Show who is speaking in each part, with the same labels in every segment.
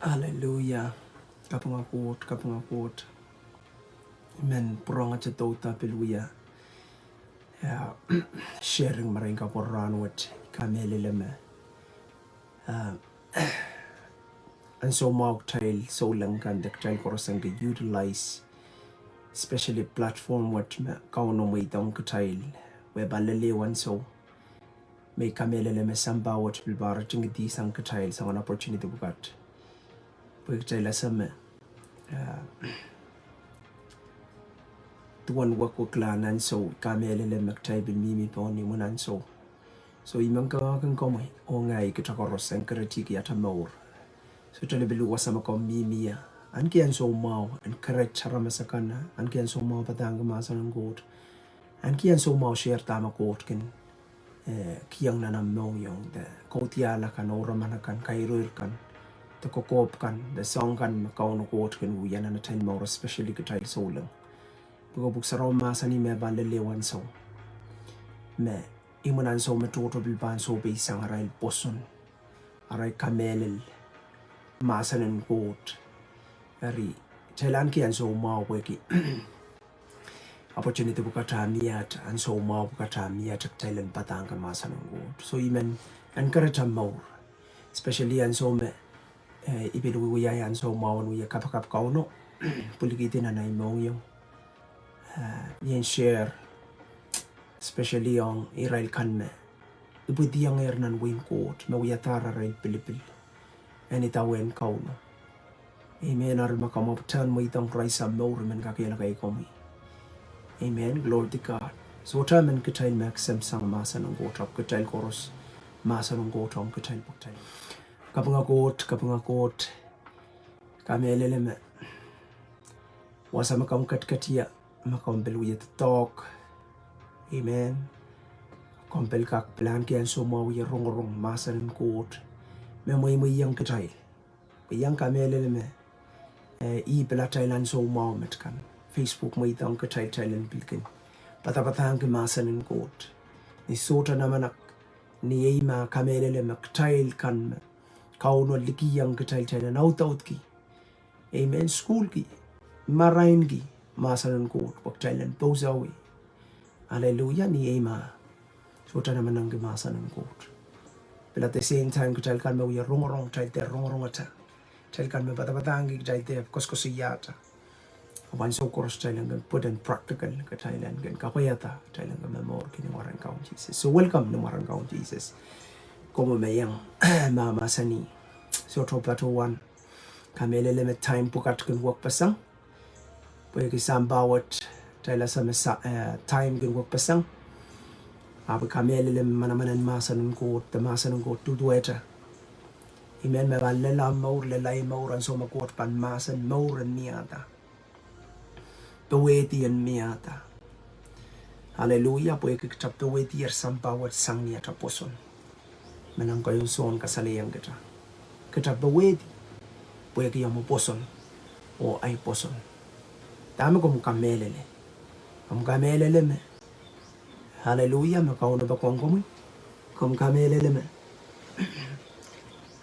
Speaker 1: Hallelujah. Kapanga Koht. Amen. Puranga chatota peluya. Sharing maringa poran wat kameleleme. And so mark tile so lang kan the tile korosang utilize especially platform what kauno may dong tile where balale one so may kameleleme samba what will bar jingdi sang tile sang an opportunity bukat. Pag tile asame. Tuan wako klan Ansou kamelele maktay mimi poni mun Ansou so imang ka kan komai Ohng kita korosang kritik yata maur so tele belu wasama kom mimi ya anki Ansou mau and correct cara masakana anki Ansou mau patang masan Koht anki Ansou mau share tama Koht ken kiyang nanam mau yong the Koht ya la kan ora manakan kairur kan the kokop kan the song kan makauno Koht ken uyan na ten mau especially kitay solang Bukok sa Mahsen ni me balelewan so me imunan so me toto bilban so be isang aray poson aray kamelel Mahsen and Koht ari Thailand ki Ansou mau weki opportunity bukata miat Ansou mau bukata miat Thailand patang kan Mahsen and Koht so imen encourage mau especially Ansou me ibilu ya Ansou mau nuya kapakap kauno pulikitin na mau yung yen share especially on Israel kan me ibu diang nan win Koht me uyatara ray pilipil and itawen kauno amen ar makamoptan mo itang raisa mo men kakela kay komi amen glory to God so tamen kitail maxim sang Mahsen ang Koht up kitail koros Mahsen ang Koht ang kitail pagtail kapanga Koht kamelele me wasa makam katkatia makompel with talk amen kompel kak plan ki Ansou mau ye rong Mahsen and Koht me mo yang kitay yang kamelele me bela Thailand so mau met kan Facebook mo itang kitay Thailand bilkin patapatang ki Mahsen and Koht ni sota namanak ni ma kamelele me kitay kan kauno liki yang kitay Thailand out ki amen school ki marain ki Mahsen and Koht wak Thailand pausawi hallelujah ni ema sota naman ang Mahsen and Koht but at the same time kital kan me uya rong ata tel kan me bata-batang kital te koskosiyata wan so koros Thailand kan put in practical ka Thailand kan kapayata Thailand kan memor kini warang kaun Jesus so welcome ni warang kaun Jesus como me yang mama sani so to plato one kamelele me time pukat kan wak pasang Pwede sambawat Thailand sa time gun wak pasang abe kamelele manamanan Mahsen and Koht the Mahsen and Koht tudueta imen me balela maur lelai maur Ansou ma Koht pan Mahsen maur niata peweti en miata hallelujah pwede kita peweti sambawat sang niata poson menang kayo son kasaliyang kita peweti pwede yung poson o ay poson Dami ko kamelele me hallelujah makauno ba kong komi kamelele me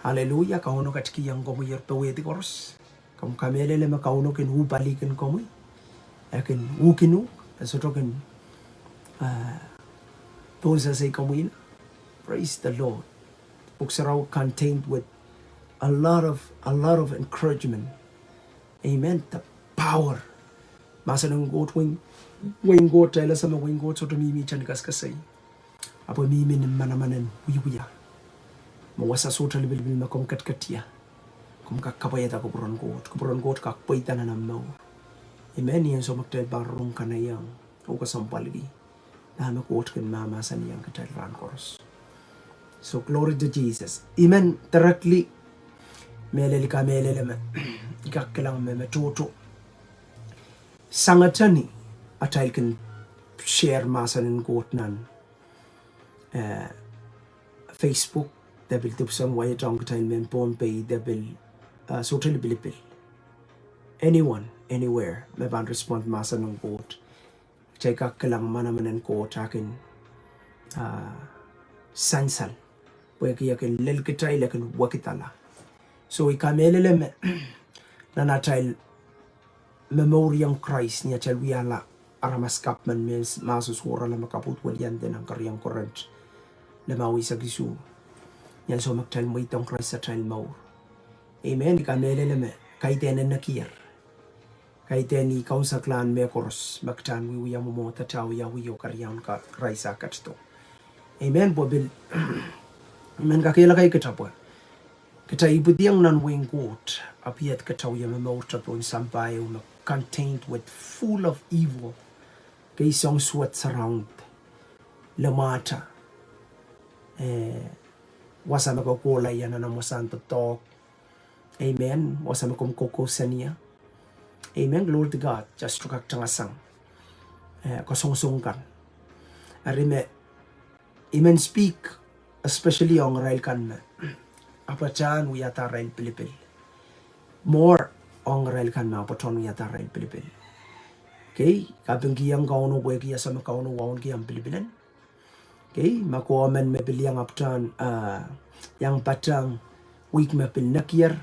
Speaker 1: hallelujah kauno katiki yang komi yer peweti koros kamelele me kauno kin ubalikin komi akin ukinu asoto kin tosa say komi praise the Lord books are all contained with a lot of encouragement amen the power Mahsen and Koht wing Koht Thailand sama wing Koht so to mimi chan kaskasay apo mimi ni manamanan wiya mawasa so talibil makom katkatia kum kakapayata ko buron Koht kakpayta na namaw amen yan so magtay barong kanayang o kasampaligi dami Koht kin mama sa niyang katay ran koros so glory to Jesus amen directly melele ikakkelang me toto sangatani atay can share Mahsen and Koht nan Facebook debil tupsang way tong katay men pon pay debil so bilipil anyone anywhere me ban respond Mahsen and Koht chay kakkelang manaman and Koht akin sansal pwede yakin lel kitay lakin wakitala So ikamelele me na natal memoriam Christ ni atal wiala aramaskap man mes masus wora la makaput walian den ang karyang korent le mawi sa gisu yan so magtal mo itong Christ sa tal mau. Amen. Ikamelele me kaiten na nakir kaiten ni kaun sa clan me koros magtan wi mo mo tataw ya wi yo karyang ka Christ sa katsto. Amen bobil. Amen kakela kay katapwa kita ibudiyang nan wing Koht apiat kataw ya memorta pon sampay contained with full of evil kay song suat surround lamata wasa makokola yan na mo santo talk. Amen. Wasa makomkoko sania. Amen. Glory to God. Just tukak tangasang kosong-songkan arime Amen speak especially on rail kan me apachan wiyata rail pilipil more on rail kan me apaton wiyata rail pilipil. Okay, kapeng kiyang kauno boy kiya sa makauno waon kiyang pilipilan. Okay, makuamen me biliyang aptan yang patang week me pil nakyer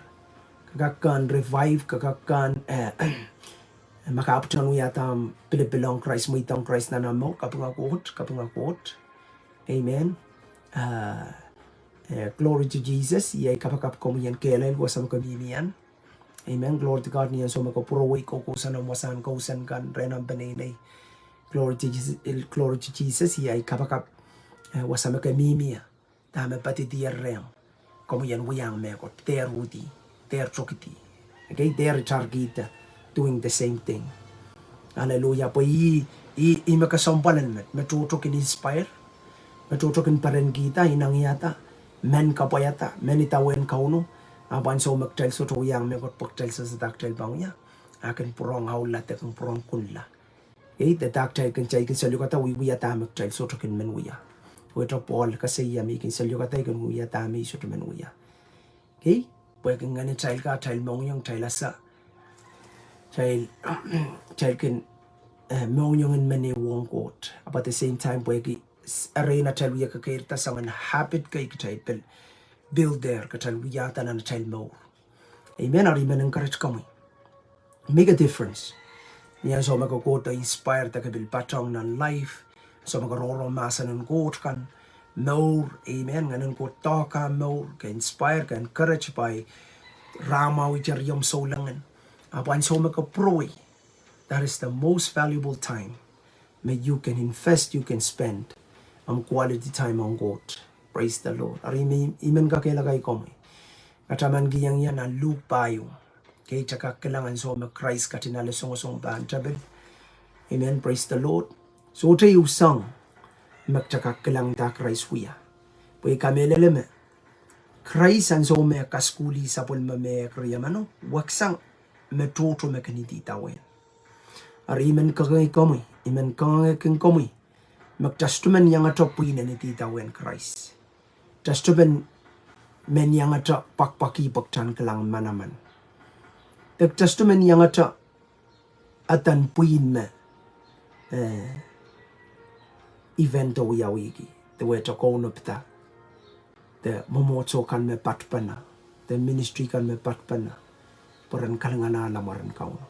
Speaker 1: kakakan revive kakakan makaaptan wiyata pilipilong Christ mo itong Christ na namo kapeng Koht. Amen. Glory to Jesus. Yay kapakap komiyan kelel wasam kamimian. Amen. Glory to God niyan so makapuroway ko kusan ang wasan kausan kan renam benenay. Glory to Jesus. Yay kapakap wasam kamimia. Dame pati diarrem. Komiyan wiyang mekot. Ter rudi. Ter chokiti. Okay. Ter targita. Doing the same thing. Hallelujah. Po i makasampalan met. Matutok in-inspire. Matutukin pa rin kita, inang yata, men kapayata, men itawen kauno, apan so magtel so tuyang me kot pagtel sa daktel bangya, akin purong haulat akin purong kunla. Okay, the daktel kan chay kin salyukata wiyata magtel so tukin men wiya. Wito Paul kasi yami kin salyukata kan wiyata mi so tumen wiya. Okay, pwede kan ganit child ka, child mong yung child asa, child kin mong yung men wong Koht. But at the same time pwede arena talwiya ka kairta sa man habit kay kitay build there katalwiya ta na child mo. Amen. Ari man encourage kami. Make a difference. Niya so magkakota inspire ta kabil patong ng life. So magaroro Mahsen ng Koht kan more. Amen. Ngayon ko ka more ka inspire ka encourage by rama wijaryam so langan. Apan so magkaproy. That is the most valuable time. May you can invest, you can spend. Quality time on Koht. Praise the Lord. Ari imen kakilagay ko may. Kataman giyang yan na lupayo. Kaya tsaka kailangan so mag-Christ katinala song bantabid. Amen. Praise the Lord. So tayo usang magtsaka kailangan ta Christ wiya. Pwede kami lalame. Christ ang so may kaskuli sa pulma may kriyamano. Waksang metoto may kanititawin. Ari imen kakay ko may. Imen kakay ko may. Magtastuman yang atop puina ni titawen Christ. Tastuman men yang atop pakpaki paktan kelang manaman. Tastuman yang atop atan puin me event o yawigi. The way to go up ta. The momoto kan me patpana. The ministry kan me patpana. Poran kalangana lamaran kauno.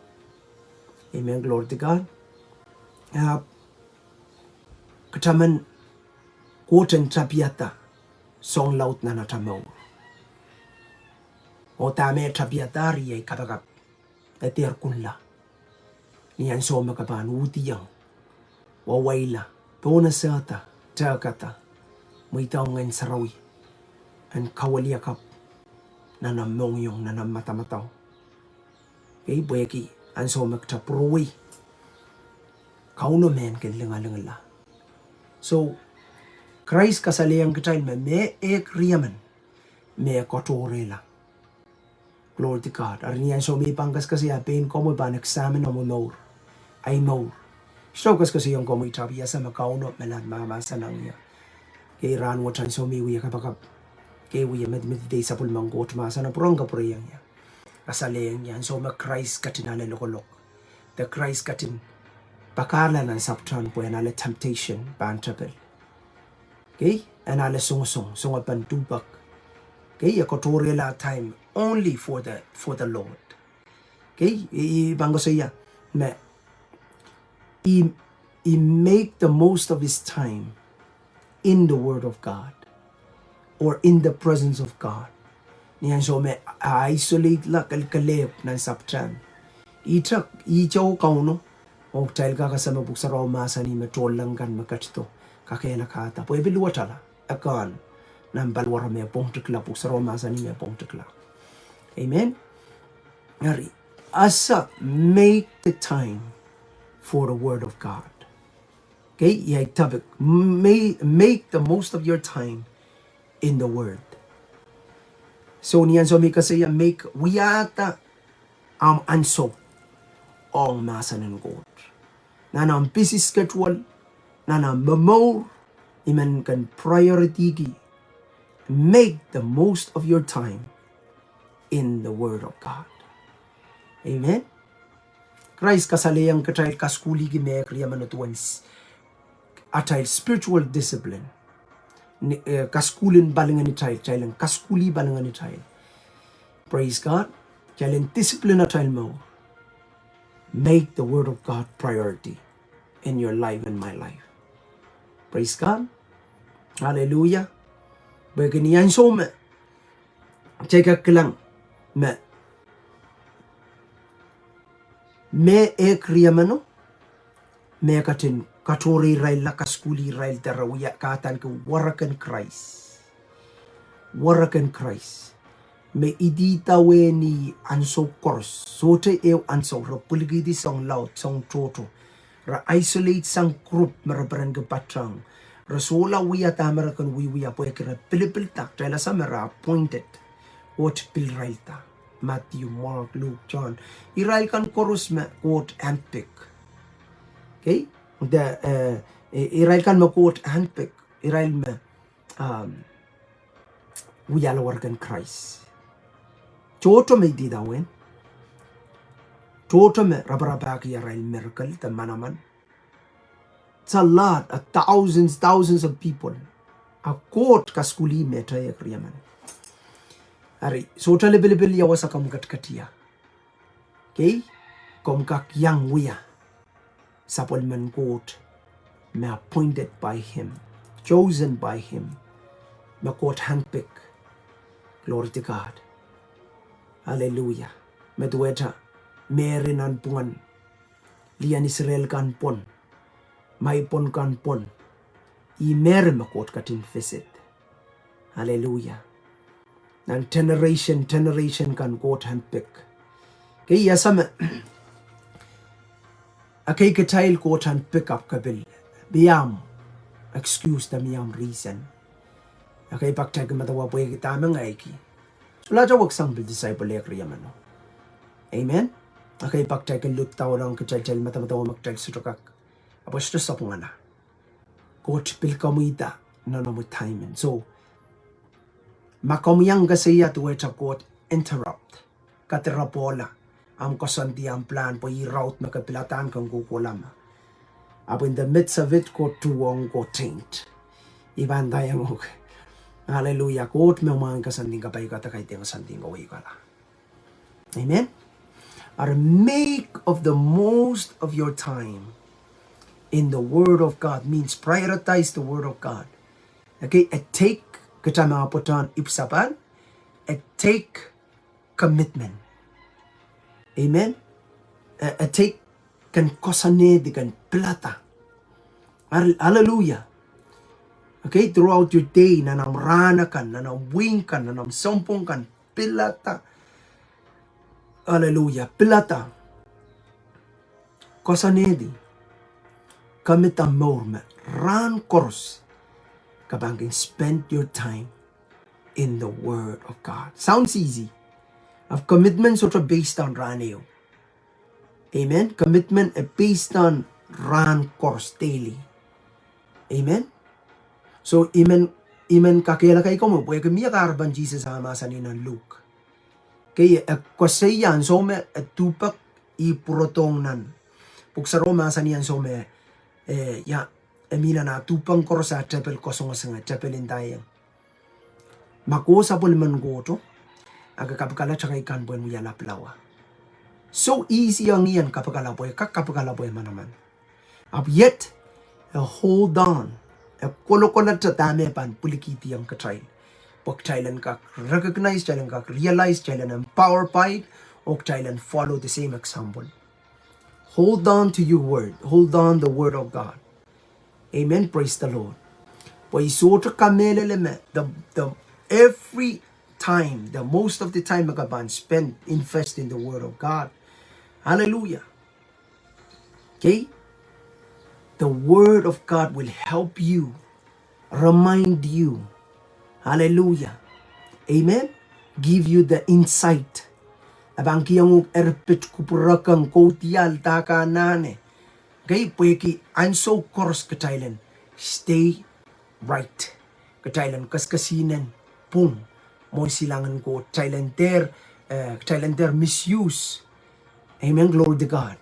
Speaker 1: Amen. Glory to God. Kataman Koten tapiata song laut na natamaw. O tame tapiatari ay kapagap etir kunla. Niyan so makapan utiyang wawayla pona sata takata muitaw ngayon sarawi ang kawaliyakap na namong yung nanamatamaw. Kay buweki ang so magtaprowi kauno men kinlingalingala. So, Christ kasaliyang kitay me ekriyaman me Katorehla. Glory to God. Ariniyan so may pangkas kasi apin ko mo ba nagsamin o mo more. Ay more. So kasi yung ko mo itabiya sa makauno melan mamasa nang niya. Kay ran watan so may wiya kapakap. Kay wiya medmeditay sa pulmang Koht masa na purong kapriyang niya. Kasaliyang yan. So Christ katinala lokolok. The Christ katin pakala ng saptan po yan ala temptation bantabel. Okay? And ala sungsung, sungapan tubak. Okay? Katorehla time only for the Lord. Okay, ibang saya me he make the most of his time in the Word of God or in the presence of God. Niyan so me isolate la kalkalep ng sapchan. Ichaw kauno o tail ka kasama buksa raw masa ni matolang kan makachto kakaya nakata po ibiluwatala akan ng balwara me pong tikla buksa raw masa ni me pong tikla. Amen. Ngari asa make the time for the Word of God. Okay, make the most of your time in the Word. So niyan so may kasi make wiyata Ansou Ohng Mahsen and Koht. Nanang busy schedule, nanang mamor, iman kan priority ki. Make the most of your time in the Word of God. Amen. Christ kasalayang katay kaskuli gi me kriya manutuans. Atay spiritual discipline. Kaskulin balingan ni tayo, lang kaskuli balingan ni tayo. Praise God. Kailan discipline atay mo. Make the Word of God priority in your life and my life. Praise God. Hallelujah. Baginian so me. Check lang me kriya mano. Me katin Katorehla kaskuli rail tarawiya katan ke warakan Christ. Warakan Christ. Me idita we ni Ansou kors. Sote Ansou ra puligidi song laut song toto. Ra isolate sang group marabaran ke patrang. Ra sola wiya tamarakan wiya po ekira pilipil tak. Tala sa mara appointed. What pil rail ta. Matthew, Mark, Luke, John. Irail kan koros me quote handpick. Okay? Irail kan ma quote handpick. Irail me wiyala wargan Christ. Choto me di dawen. Choto me rabarabaki irail miracle the manaman. It's a lot, thousands of people. A quote kaskuli me tayo kriyaman. Ari, sota level ya wasa kamukat katia. Okay? Komkak yang wiya. Sapolman Koht, me appointed by him, chosen by him, me Koht handpick. Glory to God. Hallelujah. Me dueta, merin an pungan, lian Israel kan pon, may pon kan pon, I merin me Koht katin visit. Hallelujah. Nan generation kan Koht handpick. Okay, yasame. Akay katail Koht and pick up kabil. Biyam. Excuse the miyam reason. Akay paktag matawa po yung tamang aiki. So laja wag sambil disciple ekriya mano. Amen? Akay paktag lutaw lang kachal matamatawa magtag sutukak. Apos to sa pungana. Koht pil kamuita. Nanamu time. So, makamiyang gasaya tuwe sa Koht interrupt. Katirapola. Am kasanti ang plan po i-route makapilatan kang kukulam. Apo in the midst of it, Koht tuwang ko taint. Ibanda yung hallelujah. Koht may mga kasanting kapay katakay tiyang santing kaway kala. Amen? Or make of the most of your time in the Word of God means prioritize the Word of God. Okay? Take, kata mga putan ipsapan, take commitment. Amen? Take kan kosane di kan plata. Hallelujah. Okay, throughout your day, nanam rana kan, nanam wing kan, nanam sompong kan, pilata. Hallelujah, pilata. Kosane di. Kamita morme, ran koros. Kabangin spend your time in the Word of God. Sounds easy. Of commitment sort of based on raneo. Amen. Commitment based on ran course daily. Amen. So imen kakela kay ko mo boy kami karban Jesus sa masanin ng Luke. Kay koseyan so me tupak ipurotong nan. Puksaro masanian so me ya emila na tupang korsa chapel kosong sa chapel indayang. Makosa pul man goto. aga kapagala tsaka ikan buwan mo yala plawa. So easy ang iyan kapagala boy, kakapagala boy manaman. Yet, hold on. Kolo-kola sa dami pan pulikiti ang katrail. Pag Thailand ka recognize, Thailand ka realize, Thailand empower by, o Thailand follow the same example. Hold on to your word. Hold on the word of God. Amen. Praise the Lord. The every time, the most of the time magaban spend invest in the word of God. Hallelujah. Okay? The word of God will help you, remind you. Hallelujah. Amen. Give you the insight. Abang kiyang erpit kupurakang kotial taka nane. Okay, pweki Ansou course ka Thailand. Stay right. Ka Thailand kaskasinan. Pum. Mo silangan ko Thailander misuse. Amen. Glory to God.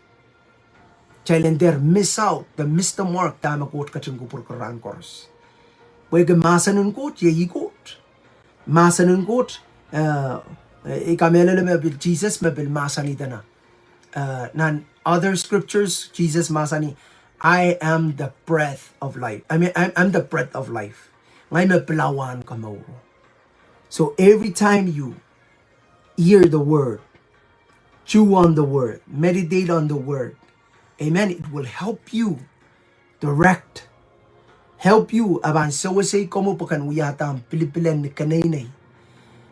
Speaker 1: Thailander miss out. The miss the mark. Tama ko ka chung kupur karang course. Pweki masanun ko ye kot. Masanun ko ikamela mebil Jesus mebil masani dana. Nan other scriptures, Jesus masani, I am the breath of life. I'm the breath of life. Ngay mapelawan kamo. So every time you hear the word, chew on the word, meditate on the word, amen, it will help you direct, help you aban sawasay komo pakan uyatang pilipilan ni kanay.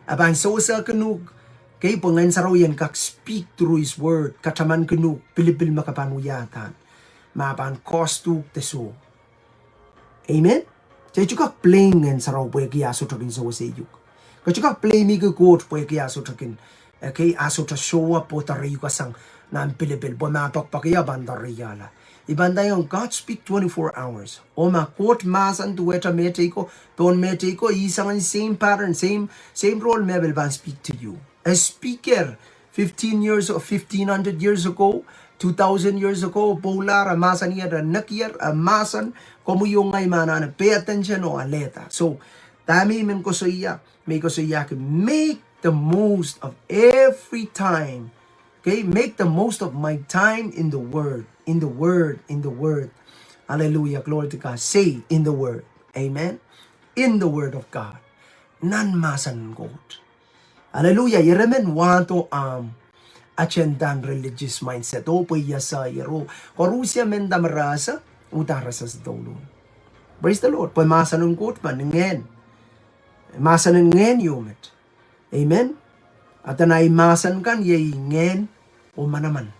Speaker 1: Aban sawasa kanug kay pangan saraw yan kak speak through his word kataman kanug pilipil makapanuyatan mapan kostu teso. Amen. Chay chukak playing ngan saraw pwede kaya aso takin sawasay yuk. Kachukak play mi Koht pwede kaya aso takin kay aso ta Siohwa po tarayu kasang na pilipil po mapakpakaya bandariyala. Ibanda yung God speak 24 hours. O ma Koht Mahsen tuweta mete ko, don mete ko, isang same pattern, same role mebel ban speak to you. A speaker 1500 years ago, 2000 years ago, polar a Mahsen yada nakyer a Mahsen komo yung ngay mana pay attention o aleta. So dami men ko so iya, may ko so iya make the most of every time. Okay, make the most of my time in the word. In the word. Hallelujah. Glory to God. Say in the word. Amen. In the word of God. Nan masan God. Hallelujah. Yeremen wanto acendan religious mindset. O po yasa yero. Korusya menda marasa. Utarasa sa dolon. Praise the Lord. Po masan God maningen. Masan ngen yumet. Amen. At anay masan kan ye ngen o manaman.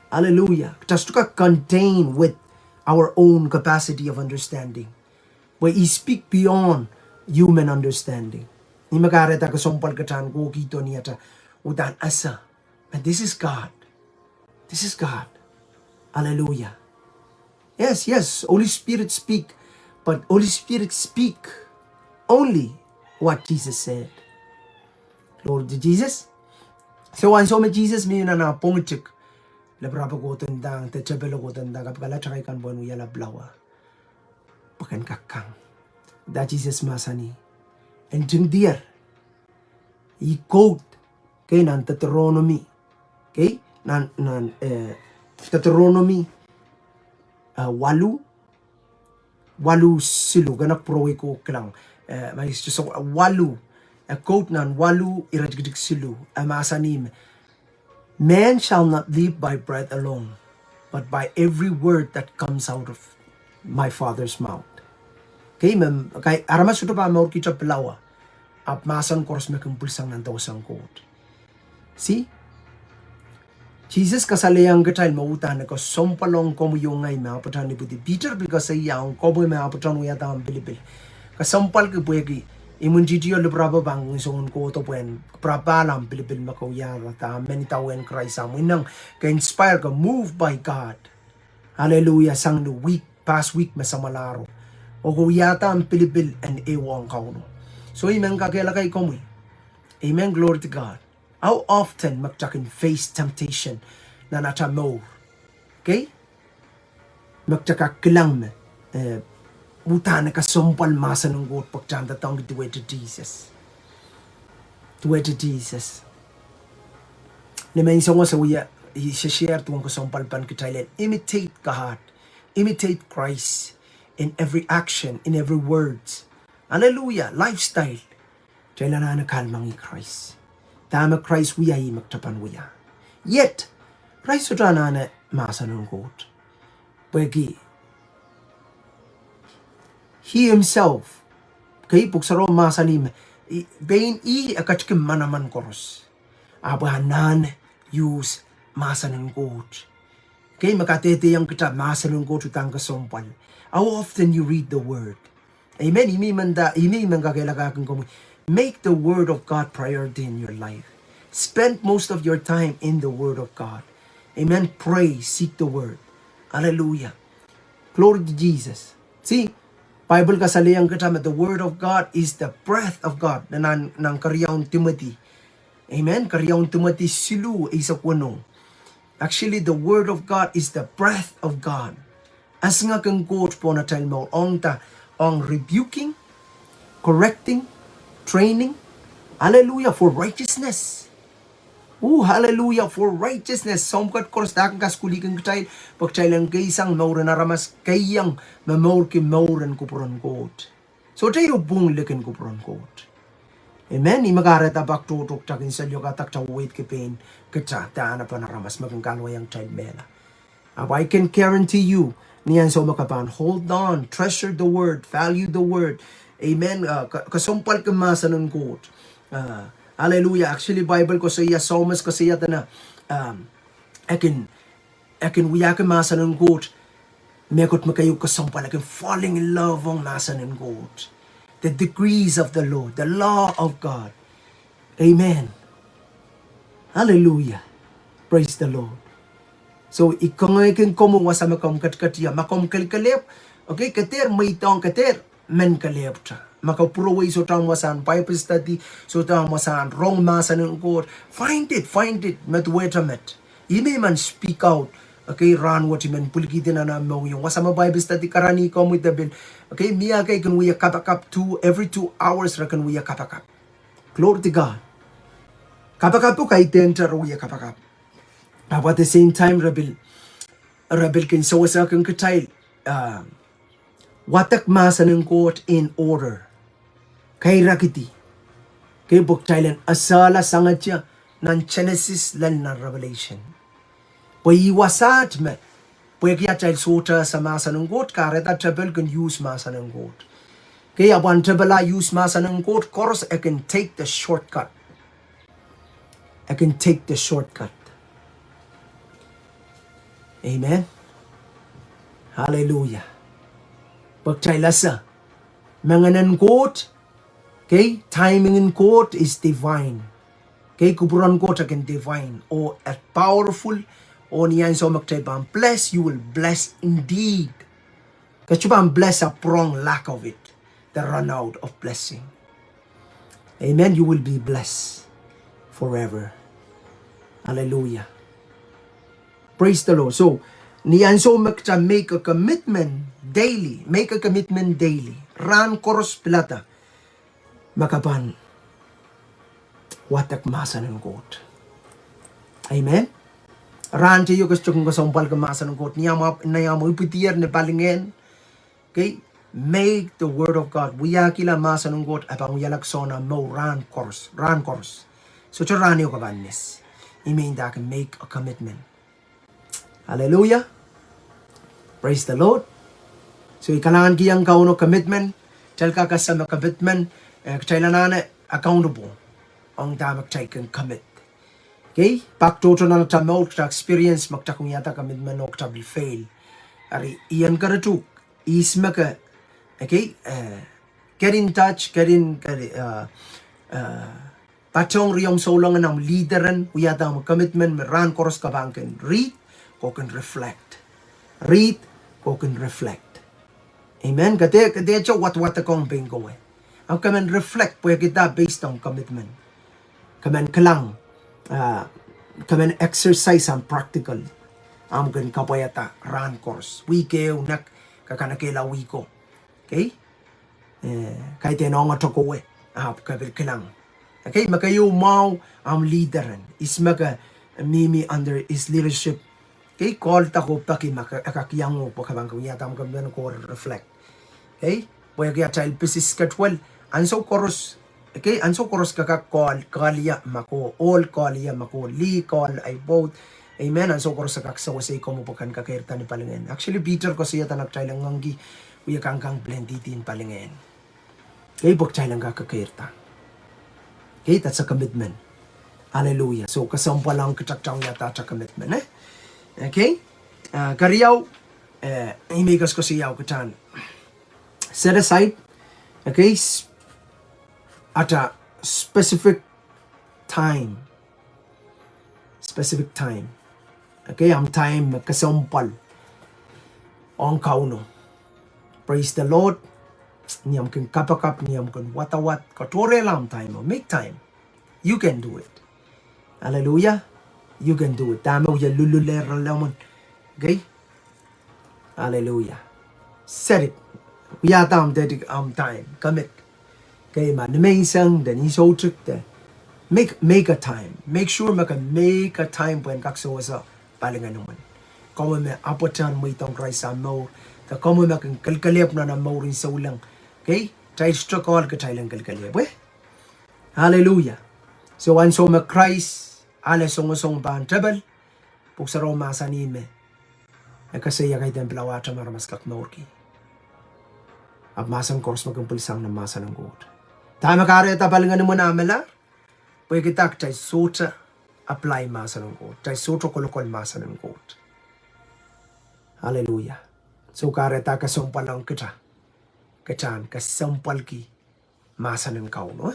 Speaker 1: Hallelujah. Just to contain with our own capacity of understanding. Where he speak beyond human understanding. Ni magareta kasompal katan ko kito niyata utan asa. And this is God. This is God. Hallelujah. Yes. Holy Spirit speak. But Holy Spirit speak only what Jesus said. Lord Jesus. So Ansou me Jesus mi na pongchik. Labrapa ko tendang, techabelo ko tendang, kapagala tsaka ikan buwan uyala blawa. Pakan kakang. Da Jesus masani. And jing dear. I Koht. Okay, nan Deuteronomy. Okay, nan Deuteronomy. Walu silu. Ganak prowe ko klang. May just walu. Koht nan walu irajgidik silu. Masanim. Man shall not live by bread alone, but by every word that comes out of my Father's mouth. Okay, ma'am. Kay aramas ito pa maur kita pelawa. Ap masan kors me kumpulsang nandaw sang Koht. See? Jesus kasalayang gatail mautan ko sompalong komo yung ngay maaputan ni Buti Peter because sa iyang komo maaputan uyata ang bilibil. Kasampal ke buwegi imun jitiyo libraba bang isong ko to puen prapalam bilibil makawiyara ta many tawen Christ amo inang ka-inspire ka move by God. Hallelujah. Sang the past week masamalaro o kuyata ang bilibil and ewang kauno. So amen kakela kay komoy. Amen. Glory to God. How often magtakin face temptation na natamo? Okay? Magtakakilang buta na kasumpal masa ng God pagtanda taong gituwe to Jesus. to Jesus. Naman sa sa uya i-share tuwang kasampalpan kita imitate God, imitate Christ in every action, in every words. Hallelujah, lifestyle. Kailan na nakalmangi Christ. Tama Christ uya magtapan uya. Yet, Christ uta na Mahsen ng Koht. Pwegi, He himself, kay puksaro Mahsen bain akatkim manaman koros. Abahanan use Mahsen ng Koht. Kay makatete yang kita Mahsen ng Koht utang kasompal. How often you read the word? Amen. Imi man kakailagakan ko. Make the word of God priority in your life. Spend most of your time in the word of God. Amen. Pray, seek the word. Hallelujah. Glory to Jesus. See, Bible kasaliyang kita, the word of God is the breath of God na nang karyaon Timothy. Amen. Karyaon Timothy silu isa kuno. Actually, the word of God is the breath of God. As nga kang Koht po na tayo mo, on rebuking, correcting, training, hallelujah, for righteousness. Hallelujah, for righteousness. Somkat koros dakang kaskulikan katay, pagchailan kay isang maura na ramas kayang mamaur ki mauran kupuran Koht. So tayo bung likin kupuran Koht. Amen. Ni magareta bak tutok takin sa liyo katak wait ki pain katsa taana pa na ramas magangkalwa yung child mela. I can guarantee you, niyan so makapan, hold on, treasure the word, value the word. Amen. Kasumpal ka Mahsen ng Koht. Hallelujah. Actually, Bible ko sa iya, Psalms ko sa iya na, akin wiya ka Mahsen ng Koht, mekot makayo kasumpal, akin falling in love ang Mahsen ng Koht. The degrees of the Lord, the law of God. Amen. Hallelujah. Praise the Lord. So, ikangaykin ko mo sa makom katkatiya, makom kalkalip, okay, kater, may taong kater, men kalip ta. Makapuroway so taong wasan, Bible study, so taong wasan, wrong Mahsen ng Koht. Find it, met wetamet. Ime man speak out, okay, ran what man pulikitin na namin yung wasama Bible study, karani ko with the bill. Okay, miya kay kan we kapakap every 2 hours ra kan we kapakap. Glory to God. Kapakap po kay tenter we kapakap. But at the same time, rebel kin so sa kang katay, watak Mahsen ng Koht in order. Kay rakiti. Kay book Thailand, asala sangat siya ng Genesis lan na Revelation. Paiwasat me. Pwede kaya tayo suta sa Mahsen ng Koht, karet at rebel can use Mahsen ng Koht. Kaya aban rebela use Mahsen ng Koht, course I can take the shortcut. Amen. Hallelujah. Pagchailasa. Manganan Koht. Okay? Timing in Koht is divine. Okay? Kuburan Koht again divine. Or at powerful. O niyan so magtaibang bless, you will bless indeed. Kasi ba ang bless a prong lack of it. The run out of blessing. Amen. You will be blessed forever. Hallelujah. Praise the Lord. So, niyan so make a commitment daily. Make a commitment daily. Ran koros pilata. Makapan. Watak Mahsen ng Koht. Amen. Ran tayo gusto kong kasampal ka Mahsen ng Koht. Niya mo ipitiyer na palingen. Okay? Make the word of God. Wiya kila Mahsen ng Koht. Apang yalaksona mo ran koros. So, ran yung kabanis. It means that I can make a commitment. Hallelujah. Praise the Lord. So, kailangan kiyang kauno commitment. Tel ka kasama commitment. Kailangan accountable. Ang damak tayo kang commit. Okay? Paktoto na natamaw, experience, magtakong yata commitment o ktabil fail. Ari, iyan ka natuk. Isma ka. Okay? Get in touch. Patong riyong solangan ng leaderan. Uyata ang commitment. Meran koros ka bangkin. Read. Ko can reflect. Amen. Kaya siya what akong bingo eh. Ang kaman reflect po kita based on commitment. Kaman kalang. Kaman exercise ang practical. Ang kan kapayata. Run course. Wikew nak kakanakila wiko. Okay? Kahit yan ang atoko eh. Kabil kalang. Okay, makayo mau am leaderan. Is maka mimi under his leadership. Okay, call ta ko paki maka akakyang mo pakabang kuya tam kam ko reflect. Okay, boy kaya child pisis katwal. Ansou koros. Okay, Ansou koros kaka call kalia mako all kalia mako li call I vote. Amen. Ansou koros kaksa wasay ko mo pakan kakirta ni palingen. Actually Peter ko siya tanak child ang ngangi uya kangkang plenty palingen. Okay, bok child ang kakirta. Okay, that's a commitment. Hallelujah. So, kasampa lang kitachang yata sa commitment. Okay? Kariyaw, imigas ko siyaw katan. Set aside, okay, at a specific time. Specific time. Okay, ang time kasampal. Ang kauno. Praise the Lord. Niyam kan kapakap, niyam kan watawat, Katorehla time, make time. You can do it. Hallelujah. You can do it. Tama uya lululera lamon. Okay? Hallelujah. Set it. Uya tam dedic time. Commit. Okay, man. May isang then iso trick de. Make a time. Make sure maka make a time when kakso sa palingan naman. Kung may apotan mo itong Christ sa mo, kung may making kalkalip na mo rin sa ulang. Okay? Tayo struggle ka tayo lang kalkalip. Hallelujah. So, Ansou ma Christ, ala song bantabal, puk sa Roma sa nime. Kasi yakay templawata maramas kakmaurki. At masang kors magkampulisang na masa ng God. Tayo makareta palingan mo na amala, pwede kita tayo suta apply masa ng God. Tayo suta kulukol masa ng God. Hallelujah. So, kareta kasumpal lang kita. Kachan, kasampal ki masa ng kau, no?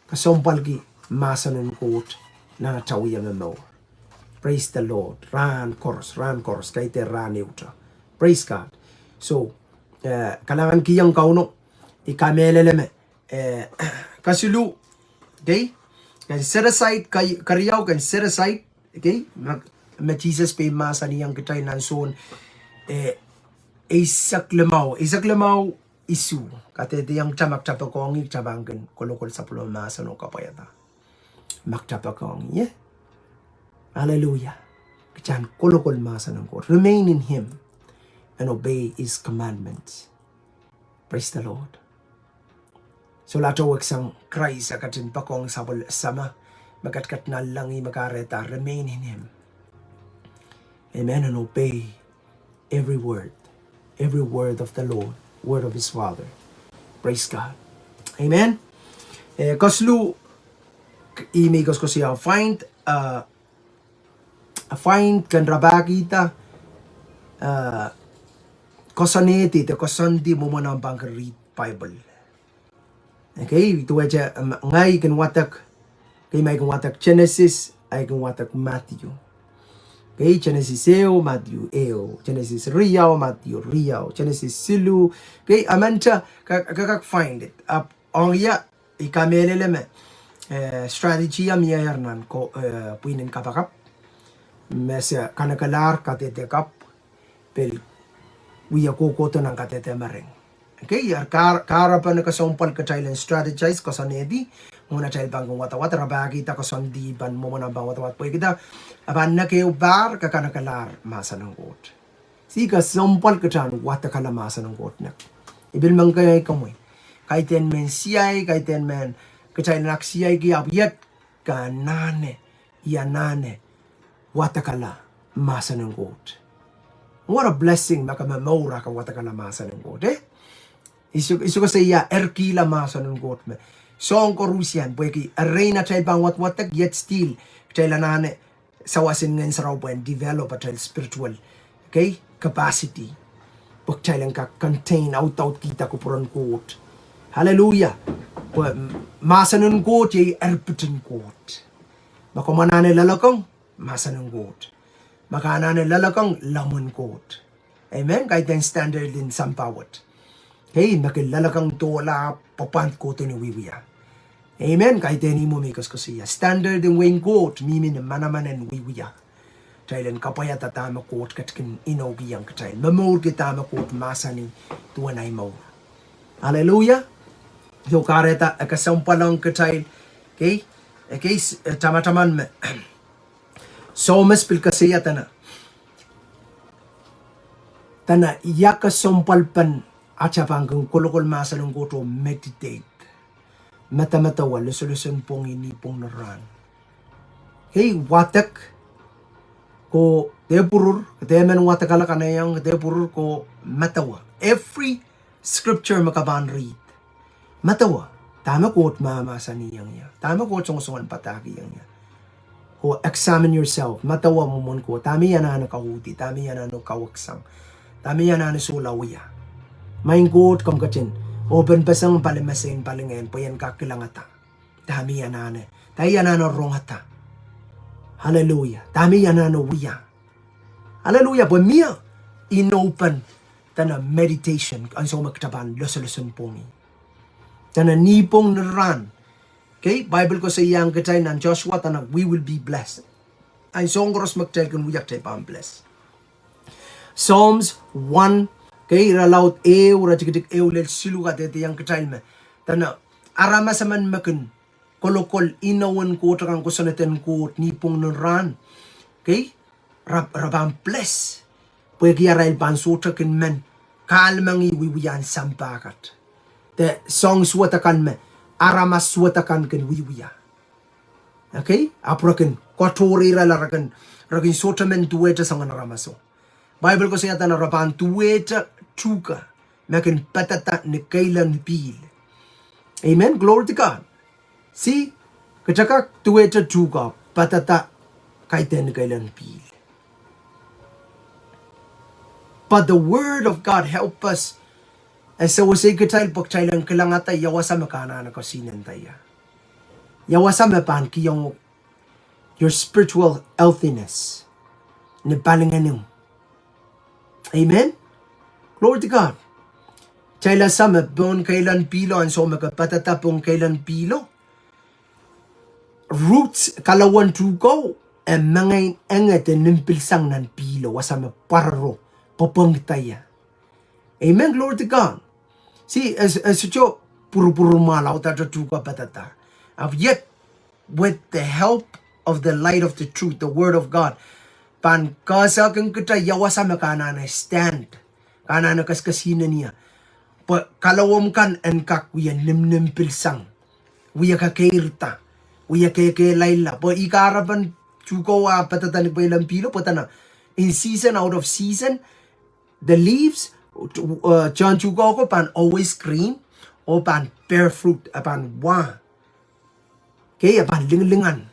Speaker 1: Kasampal ki masa ng God na natawiya mo. Praise the Lord. Ran chorus. Kahit ran yuta. Praise God. So, kailangan kiyang kau, no? Ikameleleme. Kasulu. Okay? Can set aside, kariyaw can set aside. Okay? Jesus pay masa niyang kitay ng son. Isak lemaw isu katete yang tamak tapakong tabangin kolokol sa pulo masa no kapayata mak tapakong hallelujah kachan kolokol masa ng God. Remain in him and obey his commandments. Praise the Lord. So lato wag sang Christ akatin pakong sabol sama magatkat na langi makareta. Remain in him, amen, and obey every word of the Lord, word of his Father. Praise God. Amen. Kaslu imigos ko siya find kan rabakita kosaneti te kosandi mo man ang read Bible. Okay, ito aja ngay kan watak kay may kan watak Genesis ay kan watak Matthew. Okay, Genesis Eo, Matthew Eo, Genesis Riao, Matthew Riao, Genesis Silu. Okay, amanta kakak find it. Ang ya ikameleleme strategy am yayarnan ko puinin kapakap. Mesa kanakalar katete kap pel wiya kukoto ng katete maring. Okay, yar karapan na kasompal ka Thailand strategize ko sa nedi. Muna tayo bangkong watawat, rabagi ta kasandi ban mo muna bang watawat po kita. Apan na kayo bar kakanakalar masa ng God. Si kasompal ka dyan, watakala masa ng God na. Ibil mang kayo ikamoy. Kahit yan men siyay, kahit yan men kacay nak siyay kiyabiyat kanane, yanane, watakala masa ng God. What a blessing makamamura ka watakala masa ng God, Isu ko sa iya erkila masa ng God me. Song ko Rusian, pwede arena tayo bang wat-watak, yet still, tayo lanane, sawasin ngayon sa raw po and develop a tayo spiritual, okay, capacity. Pag tayo lang ka-contain, out kita ko puron quote. Hallelujah. Masa ng quote, yay erpitin quote. Baka manane lalakang, masa ng quote. Baka manane lalakang, lamon quote. Amen? Kahit yung standard din sampawat. Okay, nakilalakang tola, papant ko ito ni Wiwiya. Amen, kahit yan mo mikas ko siya. Standard yung wing quote, mimin manamanan Wiwiya. Thailand kapaya tatama quote katkin inogiyang katayin. Mamod kitama quote masani tuwanay mo. Hallelujah. Yo kareta akasampalang katayin. Okay? Okay, tama-taman me. Psalmist pilkasaya tana yaka sompalpan achapangkang kolokol masa ng goto meditate. Mata-mata wa lusulusun pong inipong naran. Hey, watak ko depurur, temen watakala kanayang depurur ko matawa. Every scripture makaban read. Matawa. Tama ko mamasa niyang niya. Tama ko song-songan pataki yang niya. Ko examine yourself. Matawa mo mon ko. Tami yan na nakahuti. Tami yan na kawaksang. Tami yan na sulawya. Main God kam kachin. Open pasang palimasing palingayan po yan kakilangata. Tami yan na. Tayo yan na rongata. Hallelujah. Tami yan na wiya. Hallelujah. Po miya inopen tana meditation. Ang so magtaban. Lusulusun po mi. Tana nipong naran. Okay? Bible ko sa iyang katay ng Joshua tana we will be blessed. Ay songros magtay kung wiyak tayo pa ang blessed. Psalms 1. Okay? Ralaut ratikitik lel silukat ito yung katay me. Tana arama sa man makin kolokol inawan ko takang kusanatan ko nipong naran. Okay? Rabang bless. Pwede kiyarail pansutakin men. Kalmang iwiwiyan sampakat. The song swatakan me aramas swatakan kan wiwiya. Okay? Aprakan Katorehla larakan ragin sotamen tuweta sang naramaso. Bible ko siya na rapan tuweta tuka makin patata ni kailan pil. Amen. Glory to God. See, kachaka tuweta tuka patata kaiten kailan pil. But the word of God help us. So say kitail pagtail ang kilangata yawasa makana na kasinan taya. Yawasa mapan kiyong your spiritual healthiness. Ni balinganim. Amen? Glory to God. Chayla sama bon kailan pilo ang so makapatatapong kailan pilo. Roots kalawan tuko ang mga engat nimpilsang nan pilo wasa maparro popong taya. Amen. Glory to God. See, as you puru malaw tata tuka patata. Yet, with the help of the light of the truth, the word of God, pan kasa kang kita yawasa makana na stand, kana na kaskasina niya. Pa kalawam kan en kak wiya nim pilsang, wiya kakairta, wiya kakalayla. Pa ikarapan tuka patata ni pailang pilo patana. In season, out of season, the leaves. John chuko ko pan always green o pan bear fruit pan wa. Okay, pan linglingan.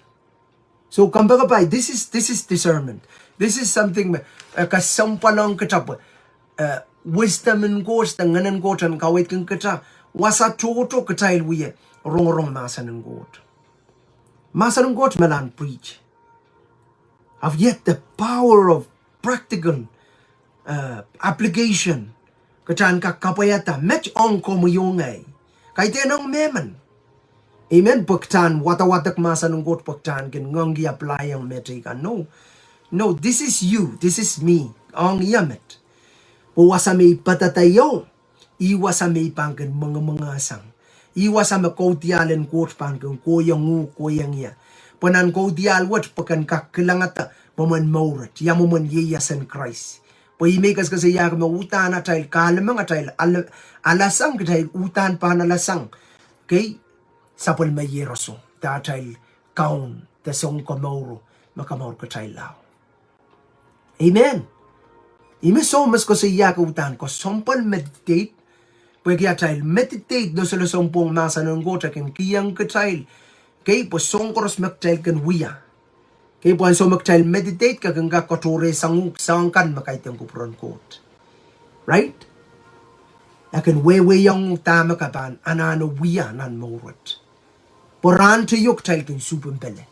Speaker 1: So kumbaga pa, this is discernment. This is something kasampalong katap. Wisdom and ghost ang nganan ko tan kawit kang kata wasa toto katail wiye rong masan ng god. Masan ng god melan preach. Have yet the power of practical application kachan ka kapayata match on komuyongay kay tenong meman. Amen. Pagtan watawatak masa ng god pagtan kin ngongi apply ang metrika. No, this is you, this is me. Ang yamet puwasa may patatayo iwasa may pangkin mga asang iwasa makotialen god pangkin koyang ya panan kotial wat pakan kakilangata maman maurat yamuman yeyasan Christ. Paimekas kasi yak mautan at tayo kalamang at tayo alasang tayo utan pa nalasang. Okay? Sapal mayeroso. Da tayo kaon. Tasong kamauro. Makamaur ka tayo lao. Amen. Imiso mas ko sa yak utan ko. Sampal meditate. Pwede tayo meditate do sa lusompong masa ng gota kin kiyang ka tayo. Okay? Posong koros magtayo kan wiya. Kaya po so magtail meditate kagangga Katorehla sangkan makaitang kupron Koht. Right? Akin wewe yung tama kapan anano wiya nan maurat. Poran to yok tail kin supun pele.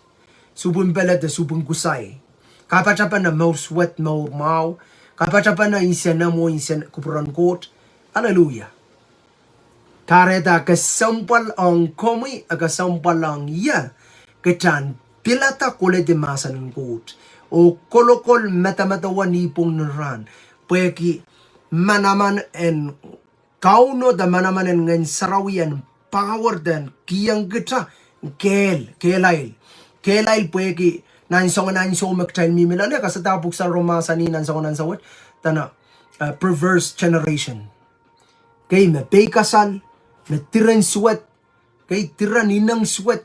Speaker 1: Supun pele de supun kusay. Kapatapan na mau sweat mau. Kapatapan na insen kupron Koht. Hallelujah. Kareta kasampal ang komi agasampal ang ya ketan pilata kole de masa ng Koht o kolokol mata-matawa nipong naran pweki manaman en kauno da manaman en ngan sarawian power dan kiyang kita kelail pueki nan so maktail mi milane kasata buksa Roma sani nan sawat tana perverse generation kay me kasal me tiran suwat kay tiran inang suwat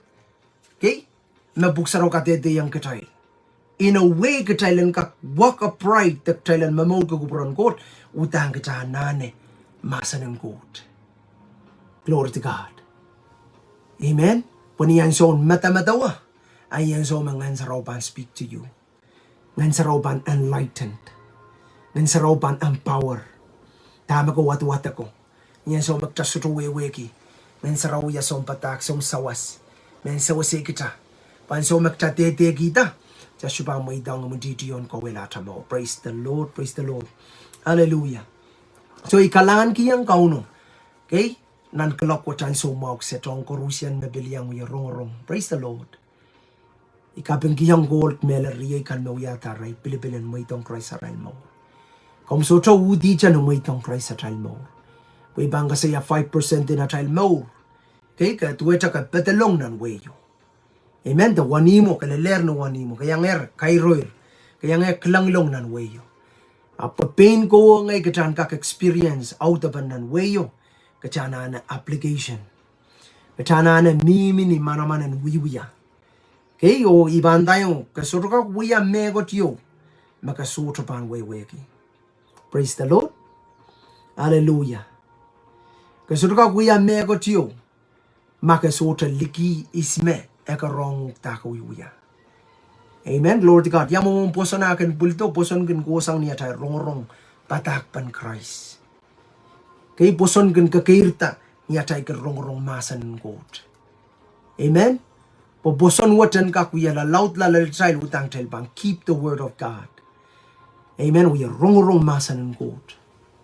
Speaker 1: kay me buksa ro katete yang katail in a way katailan ka walk upright tak tailan mamol ka gupuran kot utang kita nane masanang kot. Glory to God. Amen. Puniyan so mata-matawa ay yan so mga saroban speak to you. Ngan saroban enlightened. Ngan saroban empower. Tama ko wat-wat ako. Yan so magtasutuweweki. Ngan saraw ya so patak so sawas. Men sawasi kita. Pan so magtatete kita. Sa mo idang mo didiyon ko welata mo. Praise the Lord. Praise the Lord. Hallelujah. So ikalaan kiyang kauno. Okay? Nan kelok ko chan so mauk setong korusian mabiliang wi rong. Praise the Lord. Ikapeng kiyang gold melari kan mo yata ray pilipilan mo itong Christ aral mo. Kom so to udi chan mo itong Christ aral mo. Way bang kasi 5% din aral mo. Okay? Ka tuweta ka petalong nan wayo. Amen. The wanimo kaleler no wanimo kaya kairoir kaya klanglong nan wayo. Apa pain ko ngay kachan kak experience out of nan wayo. Kachana na application. Kachana na mimi ni manaman and wiwiya. Okay, o iban tayo. Kasuro ka wiya megot yo. Makasuto pan wayweki. Praise the Lord. Hallelujah. Kasuro ka wiya megot yo. Makasuto liki isme. Eka wrong tako wiwiya. Amen. Glory to God. Yang mo poson na akin bulto. Poson kin kusang niya tayo. Rong patakpan Christ. Kay poson kan kakairta niya tayo rong masan Koht. Amen? Po poson watan ka kuya la laut la trail utang tel bang keep the word of God. Amen? We are rong masan Koht.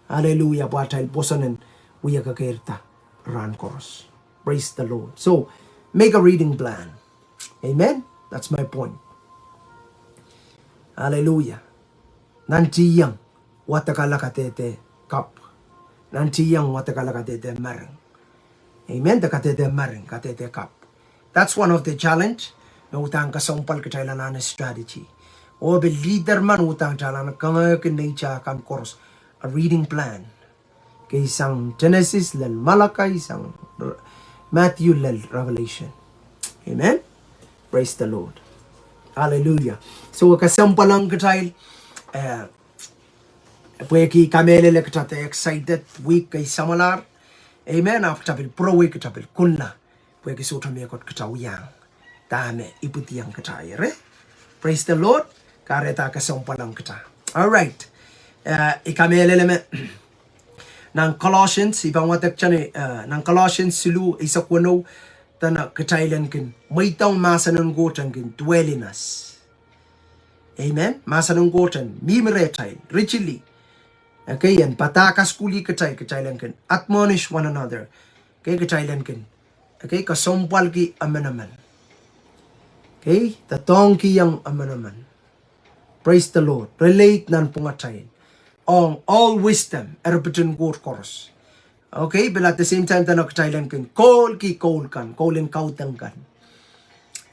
Speaker 1: Hallelujah. Po tayo posonen we are kakairta ran course. Praise the Lord. So make a reading plan. Amen? That's my point. Hallelujah. Nantiyang watakala katete kap. Nantiyang watakala katete marang. Amen. The katete marang katete kap. That's one of the challenge. Na utang kasampal katailan na strategy. O be leader man utang talan kang nature kan course a reading plan. Kay isang Genesis lal Malakay isang Matthew lal Revelation. Amen. Praise the Lord. Hallelujah. So kasampalang katail Pweki kamele katate excited week kay samalar. Amen. After tabil pro week tabil kunna. Pweki so to me kot katawiyang. Dame iputiyang katayere. Praise the Lord. Kareta kasampalang kata. All right. Ikamele leme nang Colossians ibang watak chane nang Colossians sulu isakwano tana katailan kin maitang masanon gotan kin dwellinas. Amen. Masanon gotan mimretai richly. Okay, and patakas kuli katailan kin admonish one another. Okay, katailan kin. Okay, kasompal ki amanaman. Okay, tatong ki yang amanaman. Praise the Lord. Relate nan pungatay. On all wisdom, erbetin good course. Okay, but at the same time, tanak Thailand can call kan, call in kautang kan.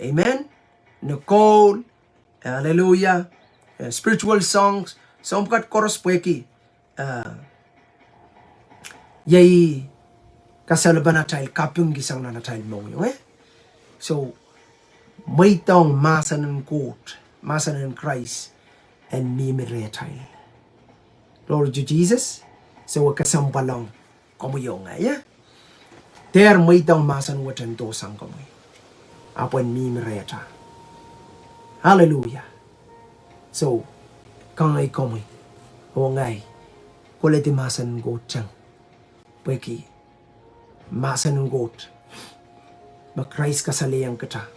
Speaker 1: Amen. Nicole, hallelujah. Spiritual songs, somkat chorus pweki. Yay, kasalaban na tayo, kapyung gisang na tayo mo yung So, may tong masan ng Koht, masan ng Christ, and mimire tayo. Glory to Jesus. So, kasampalang kamuyo nga, yeah? Ter may tang masan watan dosang kamuy. Apan mimireta. Hallelujah. So, kangay kamuy. O ngay, kuliti masan Koht chang. Pweki, masan ng Koht. Mag-Christ kasaliyang kita.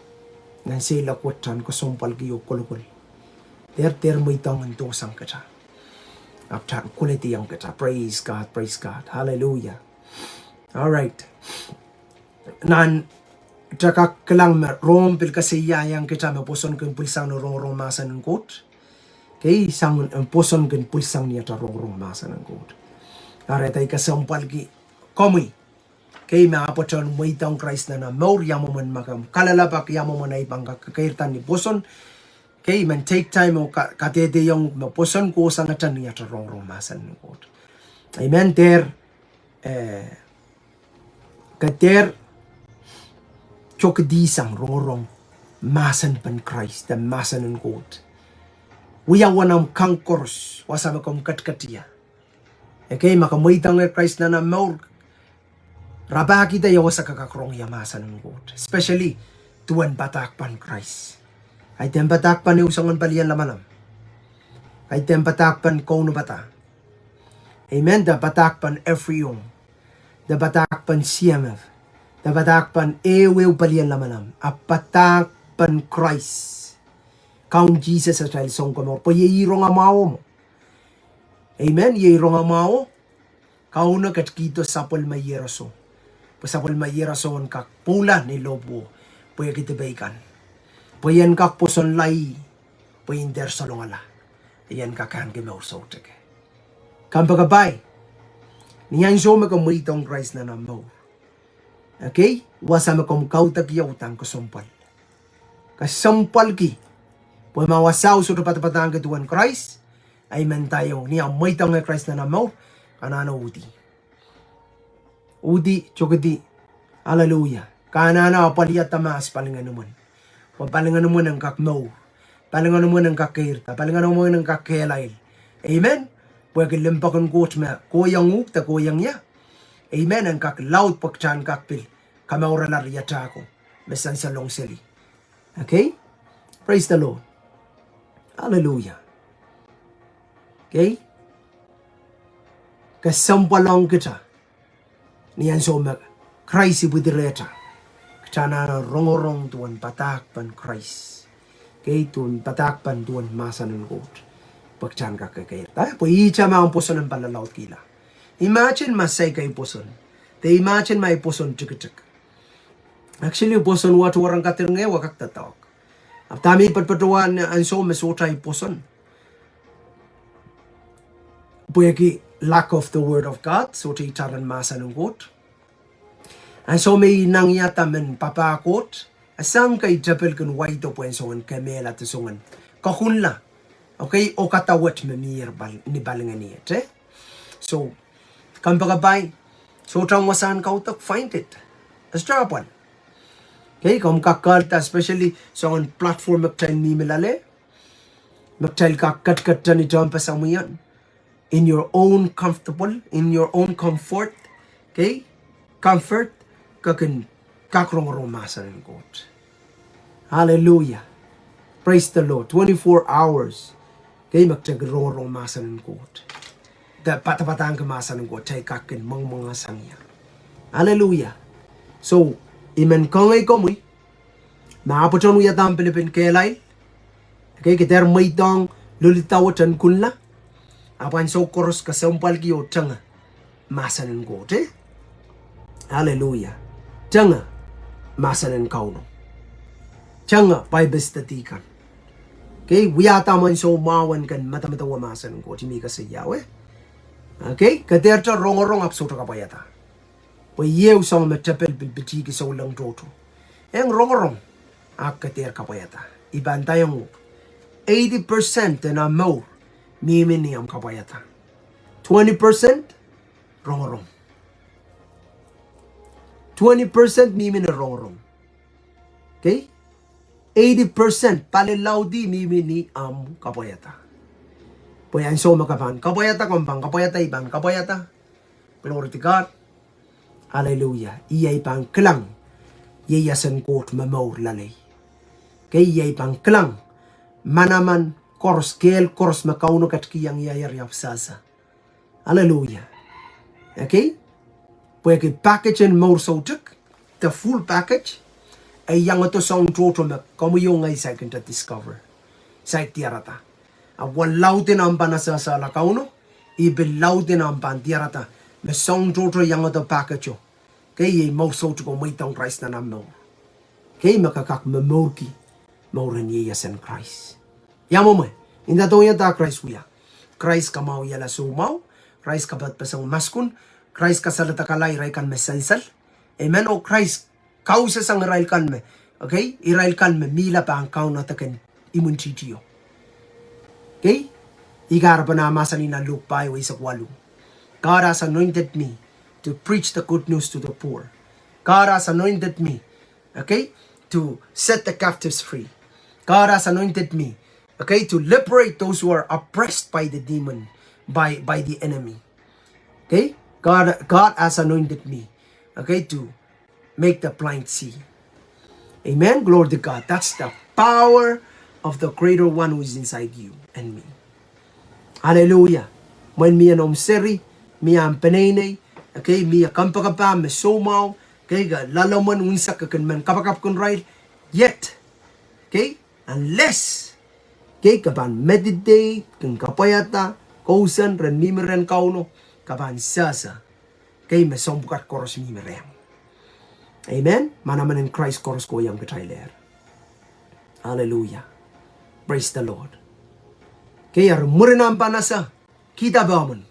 Speaker 1: Nan sila kwatan kasumpal giyo kulukul. Ter may tang dosang kita. After quality yang kita. Praise God, praise God. Hallelujah. All right. Nan takak kelang rom pil kasiya yang kita maposon kun pulsang no rong masan ng Koht. Okay, sang poson kun pulsang niya ta rong masan ng Koht. Aretay kasampal gi komi. Kay maapoton mo itong Christ na maur yamoman magam kalalabak yamoman ay bang kakairtan ni Boson. Kay man take time o katete yung maposon ko sa ngatan niya tarong romasan ng Koht. Amen. Kater chok disang rorong masan pan Christ the masan ng Koht. Uya wanam kangkors wasama kom katkatia. Okay, makamuitang Christ na maur raba kita yawa sa kakakrong yamasan ng Koht. Especially tuwan batakpan Christ. Ay tempatakpan ni usangan palian lamanam. Ay tempatakpan kono bata. Amen. Da batakpan every yung. Da batakpan CMF. Da batakpan ewew palian lamanam. Apatakpan Christ. Kaun Jesus at child song kamor. Po yeirong amaw mo. Amen. Yeirong amaw. Kauna kat kito sapol mayeraso. Po sapol mayeraso ang kakpula ni lobo. Po yakitibaikan. Puyan kak puson lai, puyin der solongala. Iyan kakan gimaw so teke. Kampagabay, niyan so makamuitong Christ na namaw. Okay? Wasa makamukautak yautang kasumpal. Kasumpal ki. Puy mawasaw so patapatang kituan Christ, ay man tayo niya muitong Christ na namaw, kanano uti. Uti, chokati, hallelujah. Kanana apaliyat tamas palingan naman. Palingan mo ng kakno, palingan mo ng kakirta, palingan mo ng kakelail. Amen? Pwede limpakan Koht me, koyang ukta, koyang ya. Amen? Ang kaklaut pagchan kakpil, kamaura lariyata ko, mesan sa long sili. Okay? Praise the Lord. Hallelujah. Okay? Kasampalong kita, niyan so mag, Christ ibudireta. Chana rongorong tuan patakpan Christ. Kay tuan patakpan tuan masan ng Koht. Pagchan ka kay. Tayo po icha mga puson ng palalaut kila. Imagine masay kay puson. Te imagine may puson chik. Actually puson wat warang katirnge wakak tatok. At tami patpatuan Ansou mesotay puson. Puya lack of the word of God. So taran masan ng Koht. Ansou may nangyata men papakot. Asang kay japel kun waito po ensoon kamela tusungan. Kahunla. Okay? O katawat mamir ni balingan niya. So, kampagabay. So, trang wasan kautak, find it. As trapan. Okay? Kung kakalta, especially so on platform magtail ni milale. Magtail kakat-kat ni jumpa sa mo yan. In your own comfortable, in your own comfort. Okay? Comfort. Kakrong-rong masan ng Koht. Hallelujah. Praise the Lord. 24 hours. Kay magtagrong-rong masan ng Koht. Patapatang kamasan ng Koht. Tay kakin mga sangya. Hallelujah. So, iman kangay komoy. Maapoton mo yata ang Pilipin kailay. Okay, kita may tang lulitawatan kunla. Apan so koros kasampal kiyo tanga. Masan ng Koht. Hallelujah. Tanga, masanan kauno. Tanga, paibestatikan. Okay, wiyata man so mawan kan mata-matawa masanan ko, timi ka sa Yahweh. Okay, kaderta rongorong apso to kapayata. Payew sa matapel bilbitiki sa ulang toto. Ang rongorong, kader kapayata. Ibantayang 80% na more, mimin niyam kapayata. 20%, rongorong. 20% mimi na rong. Okay? 80% palilaw di mimi ni kapayata. Puyan so makapan. Kapayata kumpang, kapayata ibang, kapayata. Glory to God. Hallelujah. Iyay pang klang. Yayasan Koht mamaw lalay. Kay iyay pang klang. Manaman kors kel kors makauno kat kiyang yayaryap sasa. Hallelujah. Okay? Pwede package and more so took the full package ay yang ito sa toto na kamu yung ay sa akin discover sa tiarata walaw din ang panasa sa lakauno ibilaw din ang pantiarata na song toto yang ito package kay mo so to may tong Christ na namaw kay makakak mamorki mauran yayasan Christ yamo mo inda to yata Christ wiya Christ kamaw yala sumaw Christ kapat pasang maskun Christ kasalata kalay ray kan mesansal Amen. O Christ, causa sang Israel kan me. Okay? Israel kan me mila pa ang kau na taken imun chitiyo. Okay? Igar pa na masani na lupay wa isak walu. God has anointed me to preach the good news to the poor. God has anointed me, okay, to set the captives free. God has anointed me, okay, to liberate those who are oppressed by the demon, by the enemy. Okay? God has anointed me, okay, to make the blind see. Amen. Glory to God. That's the power of the greater one who is inside you and me. Hallelujah. When me and seri, me am penene, okay, me a kampakapa, me somaw, okay, ga lalaman unsa ka kan man kapakap kun right, yet, okay, unless, okay, kapan meditate, kan kapayata, kausan, ren mimiren kauno, kapan sasa, okay, me sombukat koros mimirem. Amen. Manaman in Christ koros ko yang katailer. Hallelujah. Praise the Lord. Okay, ar murinam panasa, kita baman.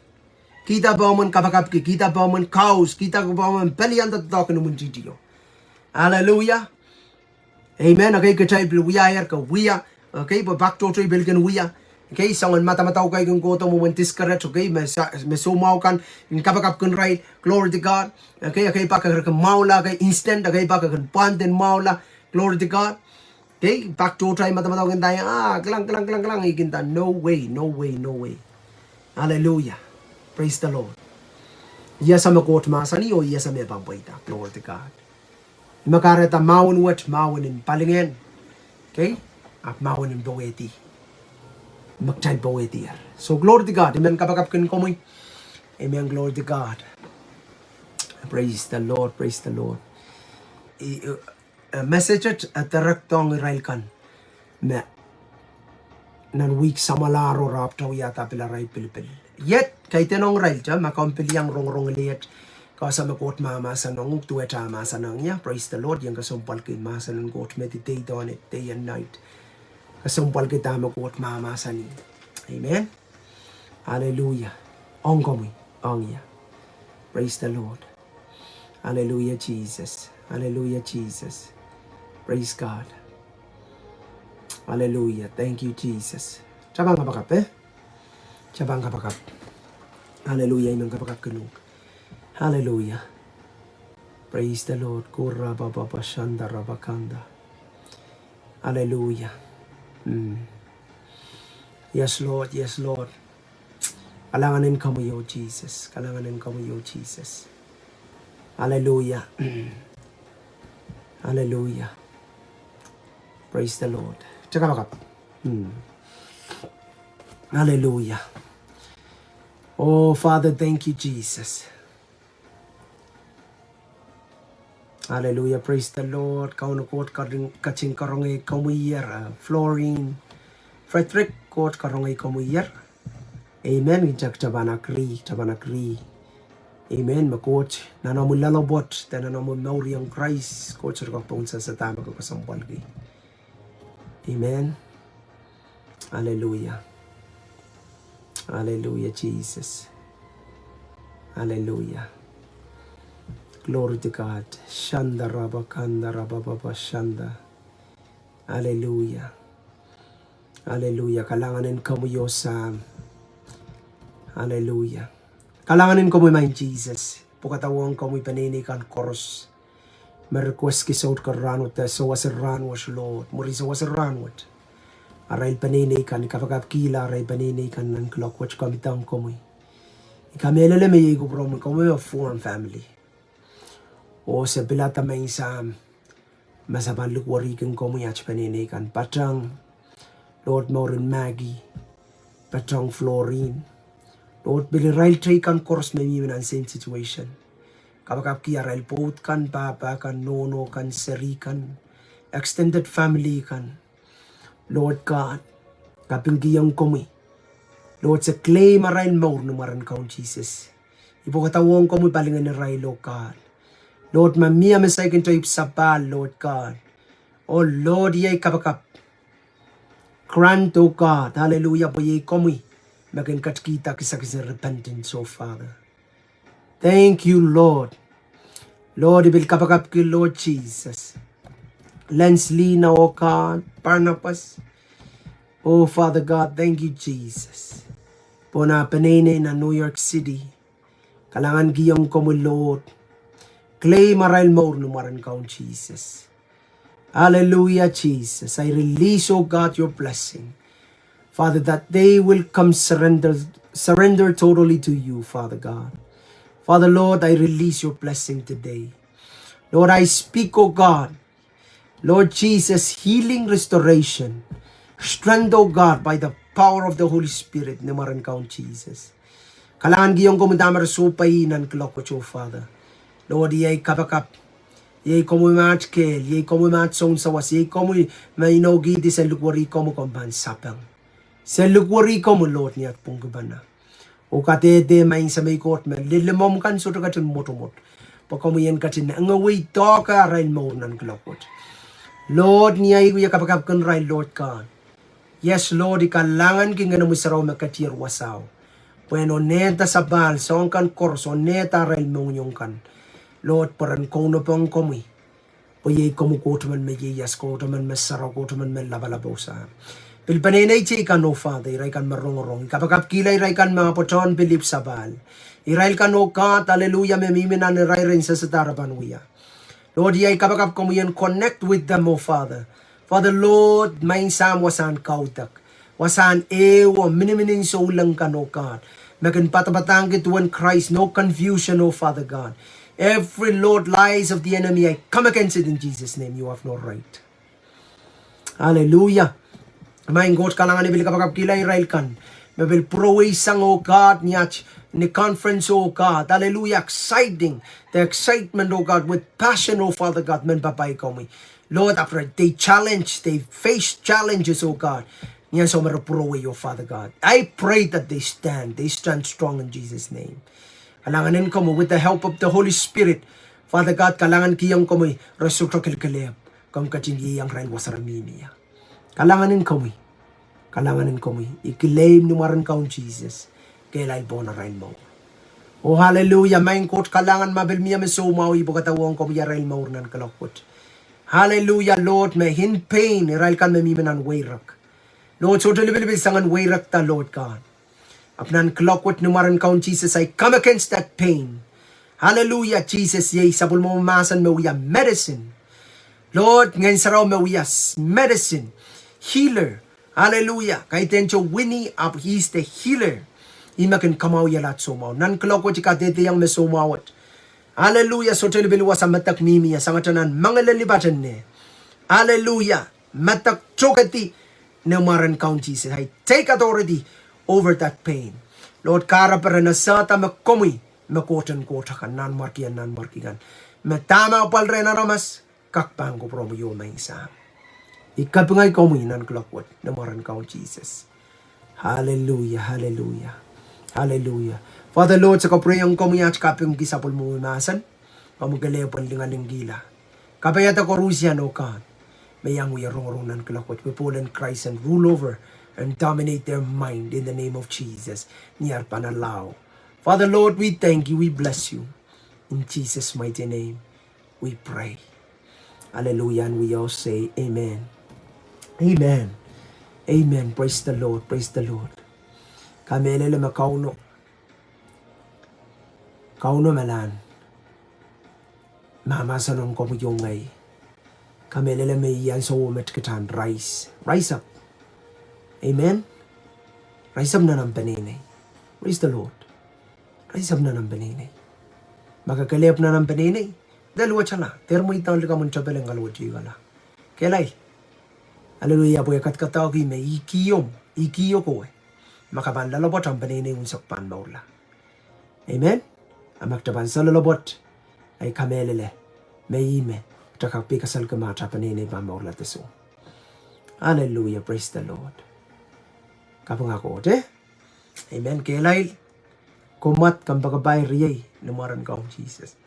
Speaker 1: Kita baman kapakap ki, kita baman cows, kita baman pelian that talk in the Hallelujah. Amen. Okay, katay we are ka we are. Okay, but back to three billion we are. Okay, sangan mata-mataw kay kung goto mo discourage. Okay, may sumaw kan in kapakap kun right. Glory to God. Okay, okay pa ka maula kay instant. Okay pa ka panten maula. Glory to God. Okay, back to try mata-mataw kan tayo. Klang ikinta. No way. Hallelujah. Praise the Lord. Yes, I'm a Koht masani o yes, I'm a babaita. Glory to God. Makareta mawon in palingen. Okay? At mawon in baweti. Magchay baweti yar. So glory to God. Amen. Kapakap kin komoy. Amen. Glory to God. Praise the Lord. Praise the Lord. Message at the rectong Israel kan. Me. Nan week samalaro rap taw yata pila ray pilipil. Yet, kay tenong Israel dyan, makampili ang rong-rong liat. Kasa makot mamasa nung tuweta masa nang niya. Praise the Lord. Yang kasumpal kay masa nung kot meditate on it day and night. Kasumpal kita makot mamasa ni. Amen. Hallelujah. Ohng komoy. Ohng ya. Praise the Lord. Hallelujah, Jesus. Hallelujah, Jesus. Praise God. Hallelujah. Thank you, Jesus. Chabang kapakap Chabang kapakap. Hallelujah. Imang kapakap kanug. Hallelujah. Praise the Lord. Kura baba shanda rabakanda. Hallelujah. Yes, Lord. Yes, Lord. Kalanganin ka mo, yo, Jesus. Kalanganin ka mo, yo, Jesus. Hallelujah. Hallelujah. Praise the Lord. Tsaka bakap. Hallelujah. Oh, Father, thank you, Jesus. Hallelujah. Praise the Lord. Kaunukot kaching karongay kamuyer. Florine. Frederick kot karongay kamuyer. Amen. Injak tabanakri. Amen. Makot. Nanamun lalabot. Nanamun mauri ang Christ. Kot sarkapong sa tama ko kasampal ki. Amen. Hallelujah. Hallelujah, Jesus. Hallelujah. Glory to God. Shanda rabakanda rabababa shanda. Hallelujah. Hallelujah. Kalanganin ka mo Yosam. Hallelujah. Kalanganin ko mo my Jesus. Pukatawang ka mo paninikan koros. May-request kisot ka ranwat. So was a ranwat, Lord. Murisa was a ranwat. Aray paninikan. Kapagap kila aray paninikan ng clock. Watch kami tang ko mo. Kami alalami ko promo. Kami a foreign family. O sa pilata may isam. Masabang lukwarikan ko mo yach paninikan. Patang. Lord Maureen Maggie. Patang Florine. Lord bilirail tray kan course may in ang same situation. Kapag kiarail pot kan, papa kan, nono kan, seri kan, extended family kan. Lord God, kapinggiyang kumi. Lord sa claim arail maur numaran kaun Jesus. Ipo katawang kumi balingan ni rail, Lord God. Lord mamia masaykin to ipsapal, Lord God. Oh Lord, yay kapakap. Grant, oh God, hallelujah po yay kumi. Maging katkita kisa repentance, oh Father. Thank you, Lord. Lord, ibil kapakap ki Lord Jesus. Lenslina, oh God, Barnabas. Oh, Father God, thank you, Jesus. Pona panene na New York City. Kalangan giyong ko mo, Lord. Clay maral mo numaran kaun Jesus. Hallelujah, Jesus. I release, oh God, your blessing. Father, that they will come surrender totally to you, Father God. Father, Lord, I release your blessing today. Lord, I speak, oh God, Lord Jesus, healing, restoration, strength, oh God, by the power of the Holy Spirit, namaran kaun Jesus. Kalangan giyong kumudamar supay nan klokot, oh Father. Lord, yay kapakap, yay komu matkel, yay komu matson sawas, yay komu mainogi di sa lukwari komu komban sapang. Sa lukwari komu, Lord, niyat punggabana. O katete main sa may court man, lilimom kan so to katin motomot. Pakomu yan katin na ngawi toka rail mo nan klokot. Lord, niyay kuya kapakap kan rail, Lord God. Yes, Lord, ikalangan kinga na musaraw makatir wasaw. Bueno, neta sa bal, song kan korso, neta rail mo yung kan. Lord, paran kong no pang komi. Puyay komukoto man mayayas koto man masaraw koto man labalabaw sa. Pilpanenay chika no Father, iray kan marong-rong. Kapagap kilay iray kan mga poton pilip sa bal. Iray kan no kat, hallelujah, memiminan iray rin sa satarapan uya. Lord, yay kapagap komuyan connect with them, oh Father. Father, Lord, main sam wasan kautak. Wasan ewa, miniminin so lang ka no God. Makin patabatang kituan Christ, no confusion, oh Father God. Every Lord lies of the enemy, I come against it in Jesus' name. You have no right. Hallelujah. Main God kalangan ibil kapag kilay rail kan. Mabil prowe sang, oh God, niyach ni conference, oh God. Hallelujah. Exciting. The excitement, oh God, with passion, oh Father God, men papay komi. Lord, after they face challenges, oh God. Niyan so maraprowe, oh Father God. I pray that they stand strong in Jesus' name. Kalanganin ko mo with the help of the Holy Spirit. Father God, kalangan kiyang ko mo resulta kilkaleb. Kam kachingiyang rail wasaraminiya. Kalanganin ko mo. Ikilaim numaran kaun Jesus. Kailay po na rail mo. Oh hallelujah. Main Koht kalangan mabilmiya mesumaw ibo katawang ko miya rail mo nan kalakot. Hallelujah, Lord. May hin pain. Rail kan mamimanan wayrak. Lord, so talibilibil sangan wayrak ta, Lord God. Apnan klokot numaran kaun Jesus, I come against that pain. Hallelujah, Jesus. Yay, sabul mo Mahsen mawiya medicine. Lord, ngayon saraw mawiya medicine. Healer. Hallelujah. Kahit tencho Winnie up, he's the healer. Ima kan kamaw yalat sumaw. Nan klokot ika dete yang mesumawat. Hallelujah. So talibiliwa sa matak mimiya. Sangatanan, mga lalibatan ne. Hallelujah. Matak chokati numaran kaun Jesus. I take authority over that pain. Lord, kara para nasata makomi, makotan-kota kan, nanmarkian. Matama upal rin na ramas, kakpang ko promo yun may isa. Ikapangay komi nan klokwat, namaran kaun Jesus. Hallelujah, hallelujah, hallelujah. Father Lord, sa kaprayang komi at kapyung gisapol mo Mahsen, pamugalepan lingaling gila. Kapayata ko Rusya no God, mayang uyarong nan klokwat, pipulan Christ and rule over and dominate their mind in the name of Jesus. Niyar panalaw. Father Lord, we thank you, we bless you. In Jesus' mighty name, we pray. Hallelujah, and we all say amen. Amen. Amen. Praise the Lord. Praise the Lord. Kamelele makauno. Kauno malan. Mama sanong komuyong ngay. Kamelele may yan so umet kitan. Rise. Rise up. Amen. Rise up na ng paninay. Praise the Lord. Rise up na ng paninay. Magkakalip na ng paninay. Dalawa siya na. Termo itang likamon siya belang kalawad siya na. Kelay. Hallelujah po yakat katawag may ikiyo ko eh. Makaban lalabot ang paninay unsak pan maula. Amen. Ang magtaban sa lalabot ay kamelele. May ime. Takak pikasal kamata paninay pa maula teso. Hallelujah. Praise the Lord. Kapag ako, Amen. Kelay. Kumat kang bagabay riyay. Lumaran ka Jesus.